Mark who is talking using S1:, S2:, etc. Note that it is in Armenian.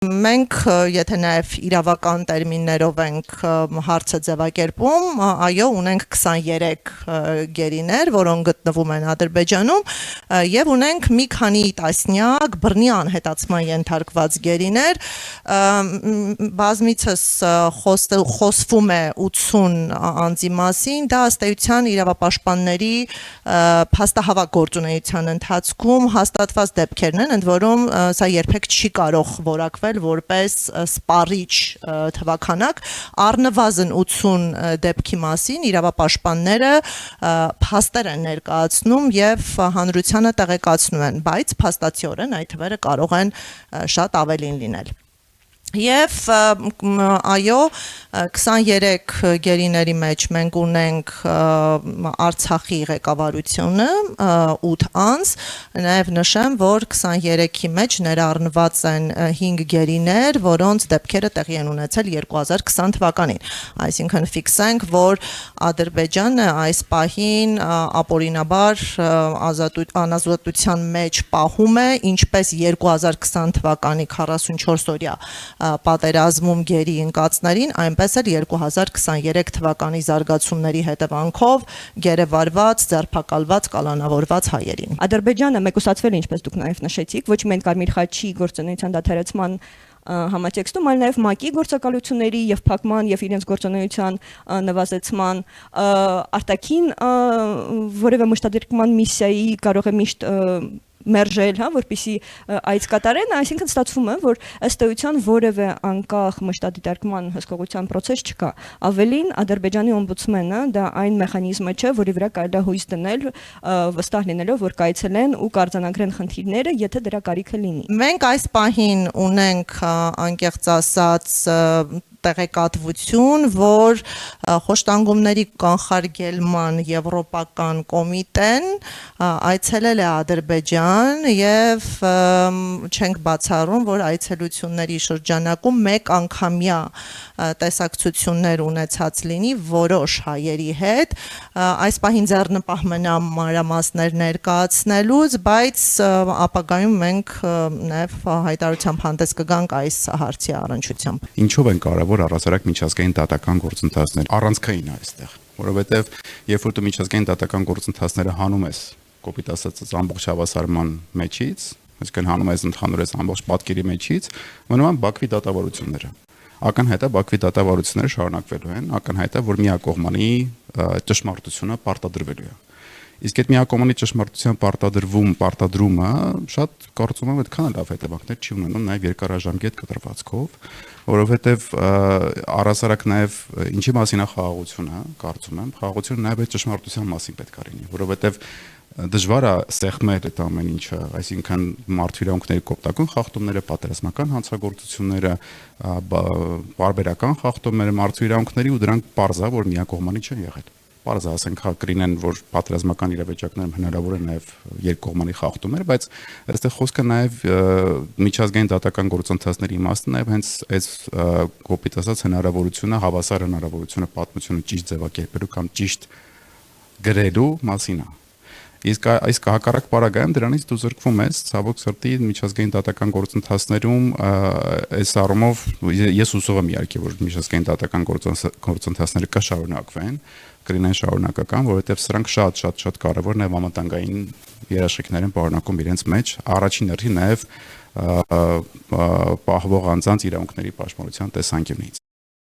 S1: Մենք եթե նաև իրավական տերմիններով ենք հարցը ձևակերպում, այո, ունենք 23 գերիներ, որոնք գտնվում են Ադրբեջանում, եւ ունենք մի քանի տասնյակ բռնի անհետացման ենթարկված գերիներ, բազմիցս խոսվում է 80 անձի մասին, դա ըստ էության իրավապաշտպանների փաստահավաք գործունեության ընթացքում հաստատված դեպքերն են, ընդ որում սա երբեք չի կարող որակվել որպես սպառիչ թվաքանակ, առնվազն 80 դեպքի մասին իրավապաշտպանները փաստեր են ներկայացնում եւ հանրությանը տեղեկացնում են, բայց փաստացիորեն այդ թվերը կարող են շատ ավելին լինել։ Եվ այո, 23 գերիների մեջ մենք ունենք Արցախի ղեկավարությունը 8 անձ, նաև նշեմ, որ 23-ի մեջ ներառնված են 5 գերիներ, որոնց դեպքերը տեղի են ունեցել 2020 թվականին, այսինքն ֆիքսենք, որ Ադրբեջանը այս պահին ապօրինաբար անազատության մեջ պահում է, ինչպես 2020 թվականի 44-օրյա պատերազմում գերի ընկածներին, այնպես էլ 2023 թվականի զարգացումների հետևանքով գերեվարված, ձերբակալված, կալանավորված հայերին։
S2: Ադրբեջանը մեկուսացվել է, ինչպես դուք նաև նշեցիք, ոչ միայն Կարմիր խաչի գործունեության դադարեցման համատեքստում, այլ նաև ՄԱԿ-ի գործակալությունների եւ փակման եւ իրենց գործունեության նվազեցման արտաքին որևէ մշտադրման միսիայի կարող է միշտ մերժել, որպեսզի այս կատարեն, այսինքն ստացվում է, որ ըստ էության որևէ անկախ մշտադիտարկման հսկողության process չկա։ Ավելին Ադրբեջանի օմբուդսմենը դա այն մեխանիզմը չէ, որի վրա կարելի է հույս դնել, վստահ լինելով, որ կայցելեն ու կարձանագրեն խնդիրները, եթե դրա կարիքը լինի։
S1: Մենք այս պահին ունենք անկեղծ ասած տեղեկատվություն, որ խոշտանգումների կանխարգելման եվրոպական կոմիտեն այցելել է Ադրբեջան եւ չենք բացառում, որ այցելությունների շրջանակում մեկ անգամյա տեսակցություններ ունեցած լինի որոշ հայերի հետ, այս պահին ձեռնպահ մնամ մանրամասներ ներկայացնելուց, բայց ապագայում մենք նաեւ հայտարարությամբ հանդես կգանք այս հարցի առնչությամբ։
S3: Ինչով են կարևոր առասարակ միջազգային դատական գործընթացներ առանցքային այստեղ, որովհետև երբ որ դու միջազգային դատական գործընթացները հանում ես, կոպիտ ասած, ամբողջ հավասարման մեջից, այսինքն հանում ես ընդհանուր ամբողջ պատկերի մեջից, մնում են Բաքվի դատավարությունները։ Ակնհայտ է Բաքվի դատավարությունները շարունակվելու են, ակնհայտ է, որ միակողմանի ճշմարտությունը պարտադրվելու է։ Իսկ այդ միակողմանի ճշմարտության պարտադրումը շատ կարծում եմ այդքան լավ հետևանքներ չի ունենում նաև երկարաժամկետ կտրվածքով, որովհետև առասարակ նաև ինչի մասին է խաղաղությունը, կարծում եմ, խաղաղությունը նաև այդ ճշմարտության մասին պետք է լինի, որովհետև դժվար է սեղմել այդ ամեն ինչը, այսինքն մարդու իրավունքների կոպտակուն խախտումները, պատերազմական հանցագործությունները, պարբերական խախտումները մարդու իրավունքների ու դրանք պարզ է, որ միակողմանի չեն եղել։ Պարզ է, ասենք, կրինեն, որ պատերազմական իրավիճակներում հնարավոր է նաև երկկողմանի խախտումներ, բայց այստեղ խոսքը նաև միջազգային դատական գործընթացների իմաստը նաև հենց այս կոպիտ ասած հնարավորությունը, հավասար հնարավորությունը պատմությունը ճիշտ ձևակերպելու կամ ճիշտ գրելու մասին է։ Իսկ այս հակառակ պարագայում դրանից դու զրկվում ես, ցավոք սրտի միջազգային դատական գործընթացներում այս առումով ես հուսով եմ իհարկե, որ միջազգային դատական գործընթացները կշարունակվեն, կլինեն շարունակական, որովհետև սրանք շատ կարևոր նաև համատանգային երաշխիքներ են պարունակում իրենց մեջ, առաջին հերթին նաև պահվող անձանց իրավունքների պաշտպանության տեսանկյունից։